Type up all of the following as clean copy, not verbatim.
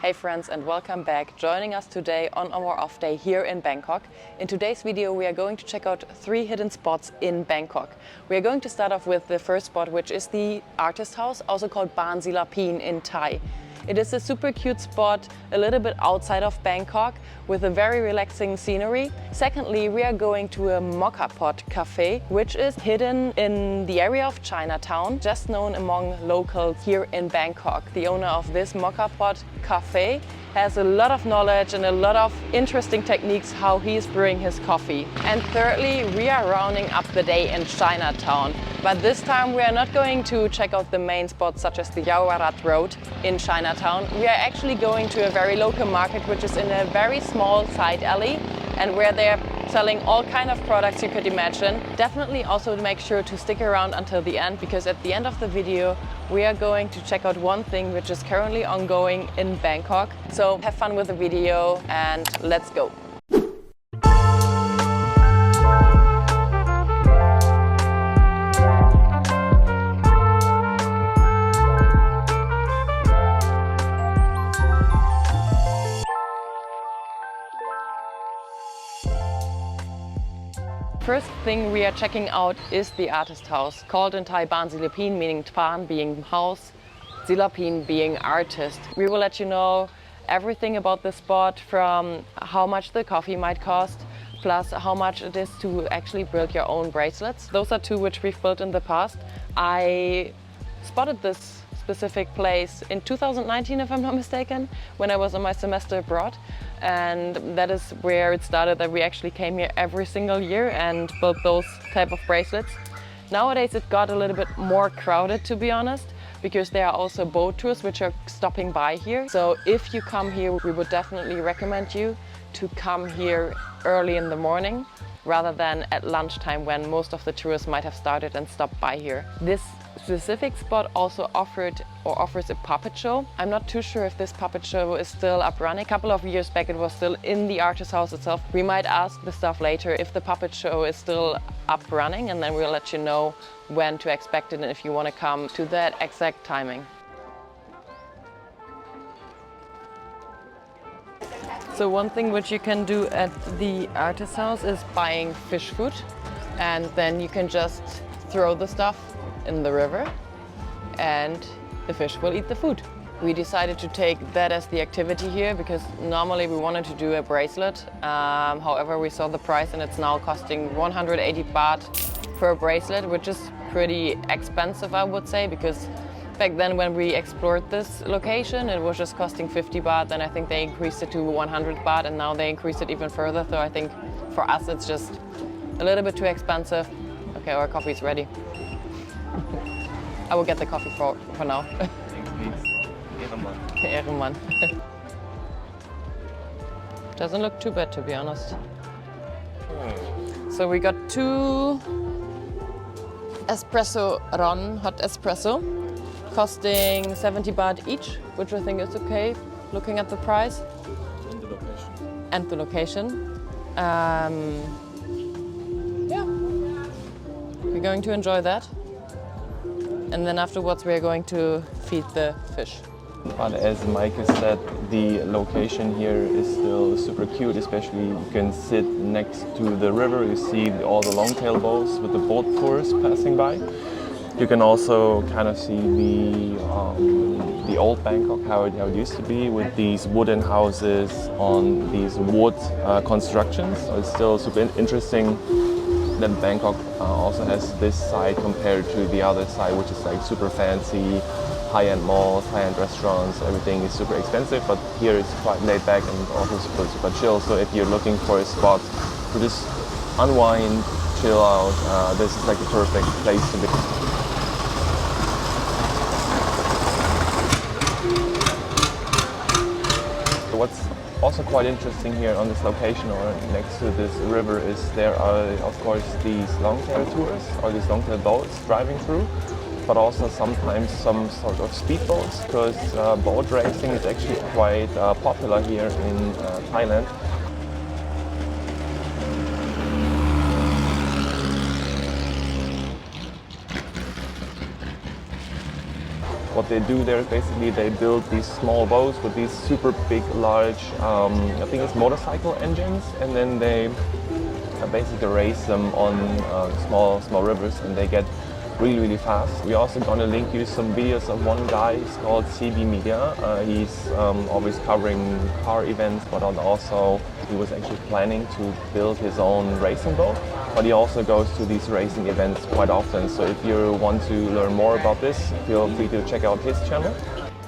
Hey friends, and welcome back. Joining us today on our off day here in Bangkok. In today's video we are going to check out 3 hidden spots in Bangkok. We are going to start off with the first spot, which is the artist house, also called Baan Silapin in Thai. It is a super cute spot a little bit outside of Bangkok with a very relaxing scenery. Secondly, we are going to a moka pot cafe, which is hidden in the area of Chinatown, just known among locals here in Bangkok. The owner of this moka pot cafe has a lot of knowledge and a lot of interesting techniques how he is brewing his coffee. And thirdly, we are rounding up the day in Chinatown. But this time we are not going to check out the main spots such as the Yaowarat Road in Chinatown. We are actually going to a very local market which is in a very small side alley and where they are selling all kind of products you could imagine. Definitely also make sure to stick around until the end, because at the end of the video we are going to check out one thing which is currently ongoing in Bangkok. So have fun with the video and let's go. First thing we are checking out is the artist house, called in Thai Baan Silapin, meaning Tpan being house, Silapin being artist. We will let you know everything about the spot, from how much the coffee might cost, plus how much it is to actually build your own bracelets. Those are 2 which we've built in the past. I spotted this specific place in 2019, if I'm not mistaken, when I was on my semester abroad. And that is where it started, that we actually came here every single year and built those type of bracelets. Nowadays it got a little bit more crowded, to be honest, because there are also boat tours which are stopping by here. So if you come here, we would definitely recommend you to come here early in the morning rather than at lunchtime when most of the tourists might have started and stopped by here. This specific spot also offers a puppet show. I'm not too sure if this puppet show is still up running. A couple of years back it was still in the artist house itself. We might ask the staff later if the puppet show is still up running, and then we'll let you know when to expect it and if you want to come to that exact timing. So one thing which you can do at the artist house is buying fish food, and then you can just throw the stuff in the river and the fish will eat the food. We decided to take that as the activity here because normally we wanted to do a bracelet. However, we saw the price and it's now costing 180 baht for a bracelet, which is pretty expensive, I would say, because back then when we explored this location it was just costing 50 baht, and I think they increased it to 100 baht and now they increased it even further. So I think for us it's just a little bit too expensive. Okay, our coffee is ready. I will get the coffee for now. Ehrenmann. Doesn't look too bad, to be honest. So we got 2 espresso ron, hot espresso, costing 70 baht each, which I think is okay, looking at the price. And the location. And the location. Yeah, we're going to enjoy that. And then afterwards we are going to feed the fish. But as Michael said, the location here is still super cute, especially you can sit next to the river, you see all the long-tail boats with the boat tours passing by. You can also kind of see the old Bangkok, how it used to be, with these wooden houses on these wood constructions. So it's still super interesting that Bangkok also has this side compared to the other side, which is like super fancy, high-end malls, high-end restaurants. Everything is super expensive, but here it's quite laid back and also super chill. So if you're looking for a spot to just unwind, chill out, this is like the perfect place to be. What's also quite interesting here on this location or next to this river is there are of course these long-tail tours or these long-tail boats driving through, but also sometimes some sort of speedboats, because boat racing is actually quite popular here in Thailand. What what they do there is basically they build these small boats with these super big, large, I think it's motorcycle engines, and then they basically race them on small rivers, and they get really fast. We're also going to link you some videos of one guy. He's called CB Media. He's always covering car events, but also he was actually planning to build his own racing boat. But he also goes to these racing events quite often. So if you want to learn more about this, feel free to check out his channel.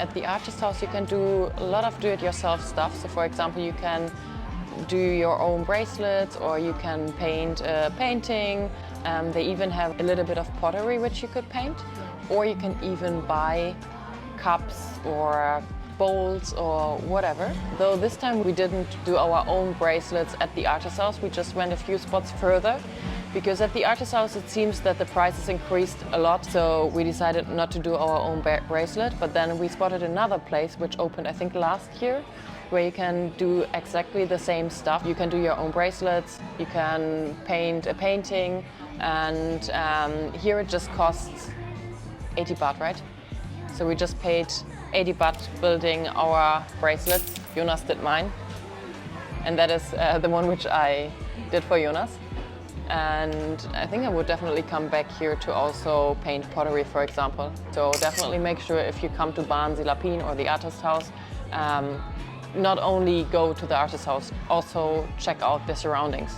At the artist house you can do a lot of do-it-yourself stuff. So for example, you can do your own bracelets, or you can paint a painting. They even have a little bit of pottery which you could paint, or you can even buy cups or bowls or whatever. Though this time we didn't do our own bracelets at the artist house, we just went a few spots further, because at the artist house it seems that the prices increased a lot, so we decided not to do our own bracelet. But then we spotted another place which opened I think last year, where you can do exactly the same stuff. You can do your own bracelets, you can paint a painting, and here it just costs 80 baht, right? So we just paid 80 baht building our bracelets. Jonas did mine, and that is the one which I did for Jonas. And I think I would definitely come back here to also paint pottery, for example. So definitely make sure if you come to Baan Silapin or the artist house, not only go to the artist house, also check out the surroundings.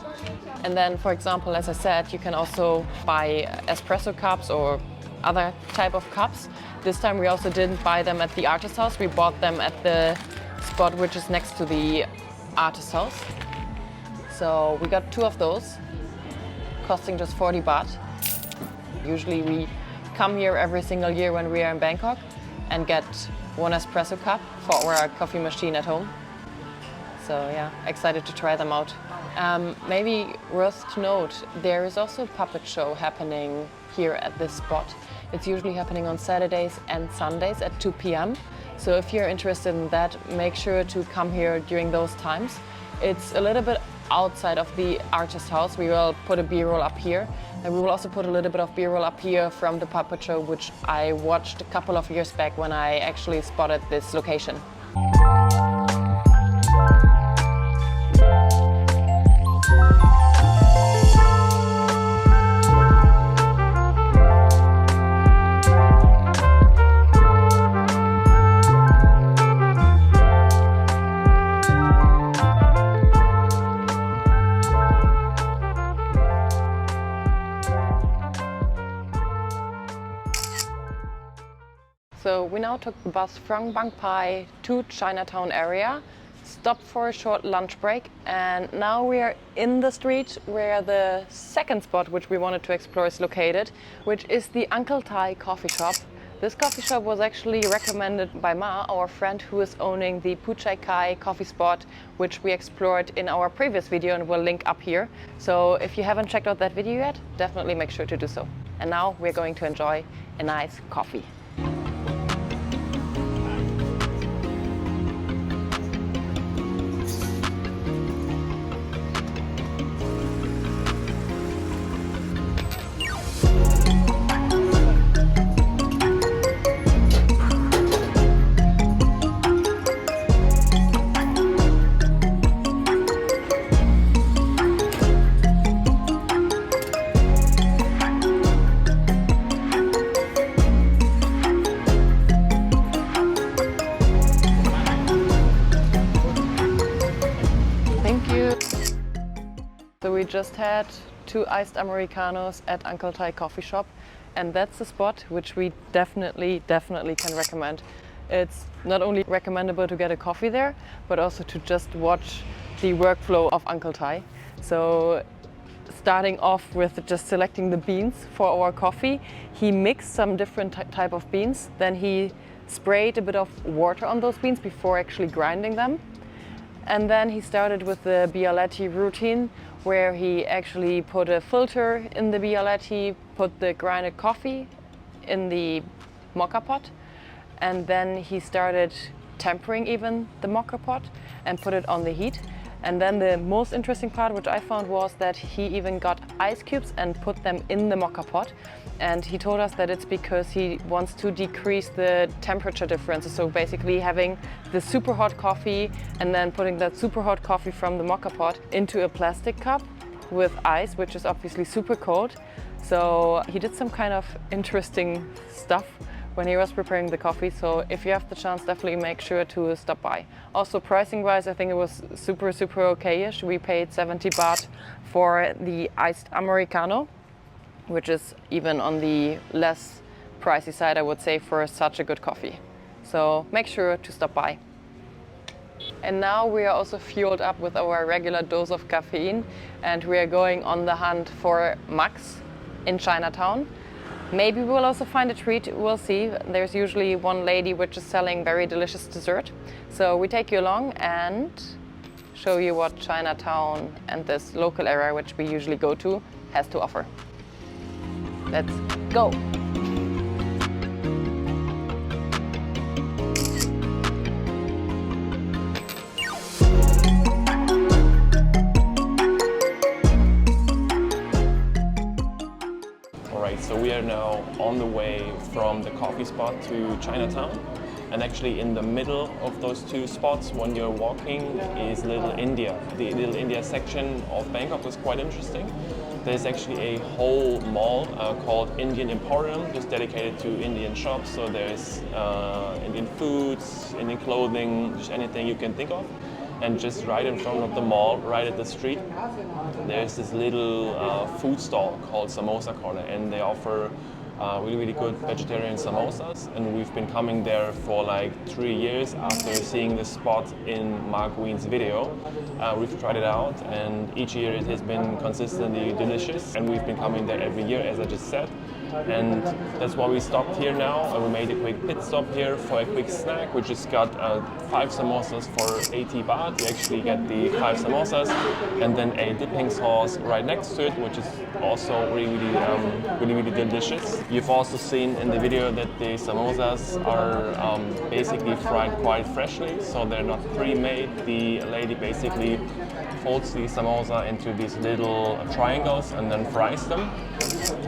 And then, for example, as I said, you can also buy espresso cups or other type of cups. This time we also didn't buy them at the artist house, we bought them at the spot which is next to the artist house. So we got 2 of those, costing just 40 baht. Usually we come here every single year when we are in Bangkok and get 1 espresso cup for our coffee machine at home. So yeah, excited to try them out. Maybe worth to note, there is also a puppet show happening here at this spot. It's usually happening on Saturdays and Sundays at 2 p.m. So if you're interested in that, make sure to come here during those times. It's a little bit outside of the artist house. We will put a B-roll up here, and we will also put a little bit of B-roll up here from the puppet show, which I watched a couple of years back when I actually spotted this location. So we now took the bus from Bang Pai to Chinatown area, stopped for a short lunch break, and now we are in the street where the second spot which we wanted to explore is located, which is the Uncle Thai coffee shop. This coffee shop was actually recommended by Ma, our friend who is owning the Puchai Kai coffee spot, which we explored in our previous video and we'll link up here. So if you haven't checked out that video yet, definitely make sure to do so. And now we're going to enjoy a nice coffee. So we just had 2 iced Americanos at Uncle Thai coffee shop, and that's a spot which we definitely can recommend. It's not only recommendable to get a coffee there, but also to just watch the workflow of Uncle Thai. So starting off with just selecting the beans for our coffee, he mixed some different type of beans, then he sprayed a bit of water on those beans before actually grinding them. And then he started with the bialetti routine, where he actually put a filter in the bialetti, put the grinded coffee in the moka pot, and then he started tempering even the moka pot and put it on the heat. And then the most interesting part, which I found, was that he even got ice cubes and put them in the moka pot. And he told us that it's because he wants to decrease the temperature differences. So basically having the super hot coffee and then putting that super hot coffee from the moka pot into a plastic cup with ice, which is obviously super cold. So he did some kind of interesting stuff when he was preparing the coffee. So if you have the chance, definitely make sure to stop by. Also pricing wise, I think it was super okay-ish. We paid 70 baht for the iced Americano, which is even on the less pricey side, I would say, for such a good coffee. So make sure to stop by. And now we are also fueled up with our regular dose of caffeine, and we are going on the hunt for Max in Chinatown. Maybe we'll also find a treat, we'll see. There's usually one lady which is selling very delicious dessert. So we take you along and show you what Chinatown and this local area, which we usually go to, has to offer. Let's go! So we are now on the way from the coffee spot to Chinatown, and actually in the middle of those two spots when you're walking is Little India. The Little India section of Bangkok is quite interesting. There's actually a whole mall called Indian Emporium, just dedicated to Indian shops. So there's Indian foods, Indian clothing, just anything you can think of. And just right in front of the mall, right at the street, there's this little food stall called Samosa Corner, and they offer really good vegetarian samosas. And we've been coming there for like 3 years after seeing this spot in Mark Wien's video. We've tried it out, and each year it has been consistently delicious. And we've been coming there every year, as I just said. And that's why we stopped here now, and we made a quick pit stop here for a quick snack. We just got 5 samosas for 80 baht. You actually get the 5 samosas and then a dipping sauce right next to it, which is also really delicious. You've also seen in the video that the samosas are basically fried quite freshly, so they're not pre-made. The lady basically folds the samosa into these little triangles and then fries them.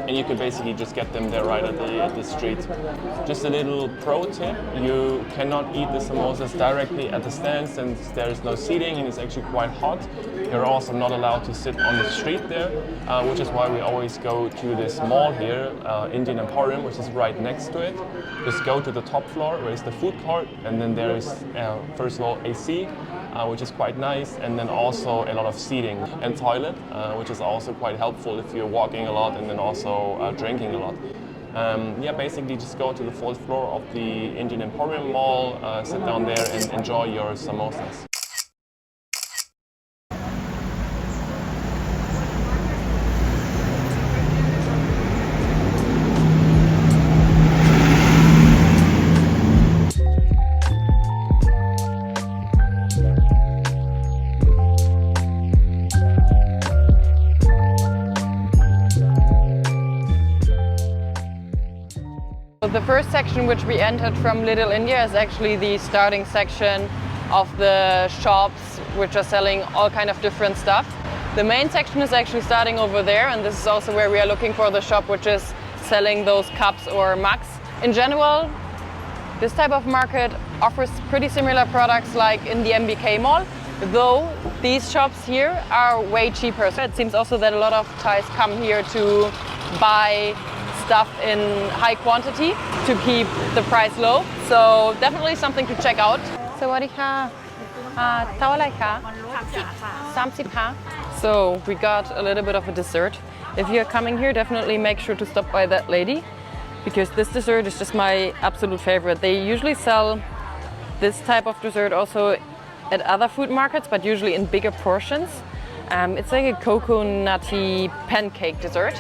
And you can basically just get them there right at the street. Just a little pro tip, you cannot eat the samosas directly at the stand since there is no seating and it's actually quite hot. You're also not allowed to sit on the street there, which is why we always go to this mall here, Indian Emporium, which is right next to it. Just go to the top floor where is the food court, and then there is first of all AC, which is quite nice, and then also a lot of seating and toilet, which is also quite helpful if you're walking a lot and then also drinking a lot. Yeah, basically just go to the 4th floor of the Indian Emporium Mall, sit down there and enjoy your samosas. The first section which we entered from Little India is actually the starting section of the shops which are selling all kind of different stuff. The main section is actually starting over there, and this is also where we are looking for the shop which is selling those cups or mugs. In general, this type of market offers pretty similar products like in the MBK mall, though these shops here are way cheaper. So it seems also that a lot of Thais come here to buy stuff in high quantity to keep the price low. So definitely something to check out. Sawadee-ka. เท่าไหร่คะ 30 ค่ะ So we got a little bit of a dessert. If you're coming here, definitely make sure to stop by that lady, because this dessert is just my absolute favorite. They usually sell this type of dessert also at other food markets, but usually in bigger portions. It's like a coconutty pancake dessert,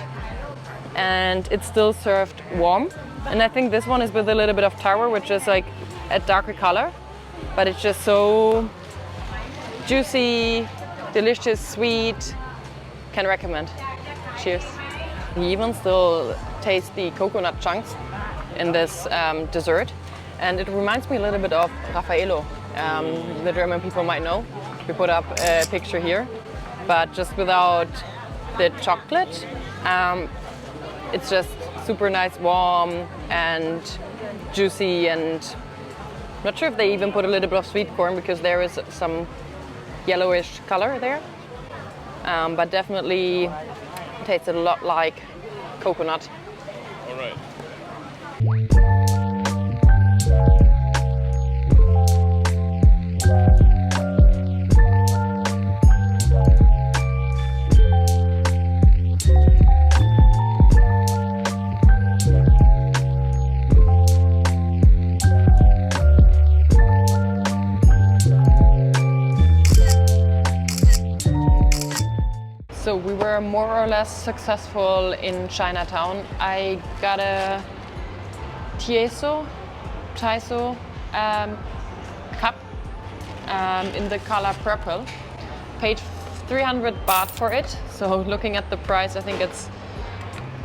and it's still served warm. And I think this one is with a little bit of taro, which is like a darker color, but it's just so juicy, delicious, sweet. Can recommend. Cheers. You even still taste the coconut chunks in this dessert. And it reminds me a little bit of Raffaello, the German people might know. We put up a picture here, but just without the chocolate. It's just super nice, warm and juicy, and not sure if they even put a little bit of sweet corn because there is some yellowish color there. But definitely tastes a lot like coconut. All right. So we were more or less successful in Chinatown. I got a Taiso cup in the color purple. Paid 300 baht for it. So looking at the price, I think it's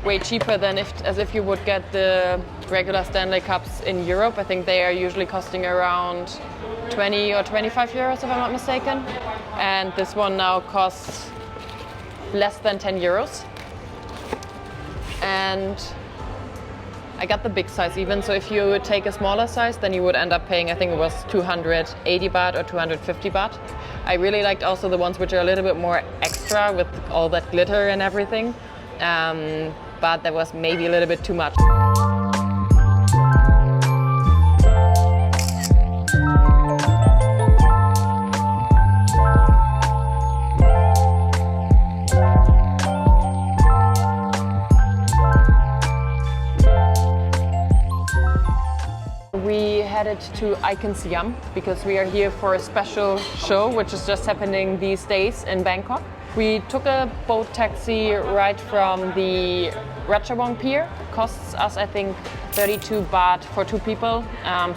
way cheaper than as if you would get the regular Stanley cups in Europe. I think they are usually costing around 20 or 25 euros if I'm not mistaken. And this one now costs less than 10 euros. And I got the big size even, so if you would take a smaller size, then you would end up paying, I think it was 280 baht or 250 baht. I really liked also the ones which are a little bit more extra with all that glitter and everything, but that was maybe a little bit too much. We headed to Icon Siam because we are here for a special show which is just happening these days in Bangkok. We took a boat taxi right from the Ratchabong Pier. Costs us, I think, 32 baht for 2 people,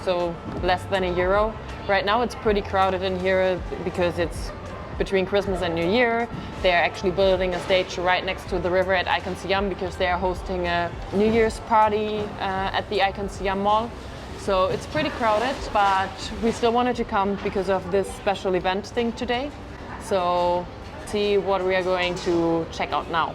so less than €1. Right now it's pretty crowded in here because it's between Christmas and New Year. They're actually building a stage right next to the river at Icon Siam because they are hosting a New Year's party at the Icon Siam Mall. So it's pretty crowded, but we still wanted to come because of this special event thing today. So see what we are going to check out now.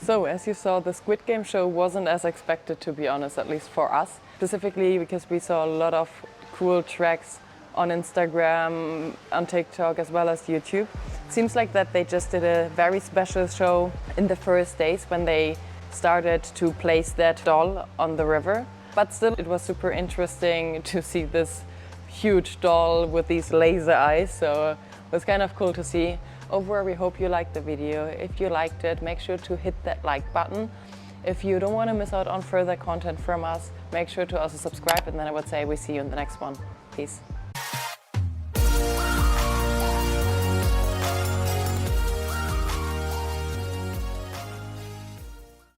So as you saw, the Squid Game show wasn't as expected, to be honest, at least for us. Specifically because we saw a lot of cool tracks on Instagram, on TikTok, as well as YouTube. Seems like that they just did a very special show in the first days when they started to place that doll on the river. But still, it was super interesting to see this huge doll with these laser eyes. So it was kind of cool to see. Overall, we hope you liked the video. If you liked it, make sure to hit that like button. If you don't want to miss out on further content from us, make sure to also subscribe, and then I would say we see you in the next one. Peace.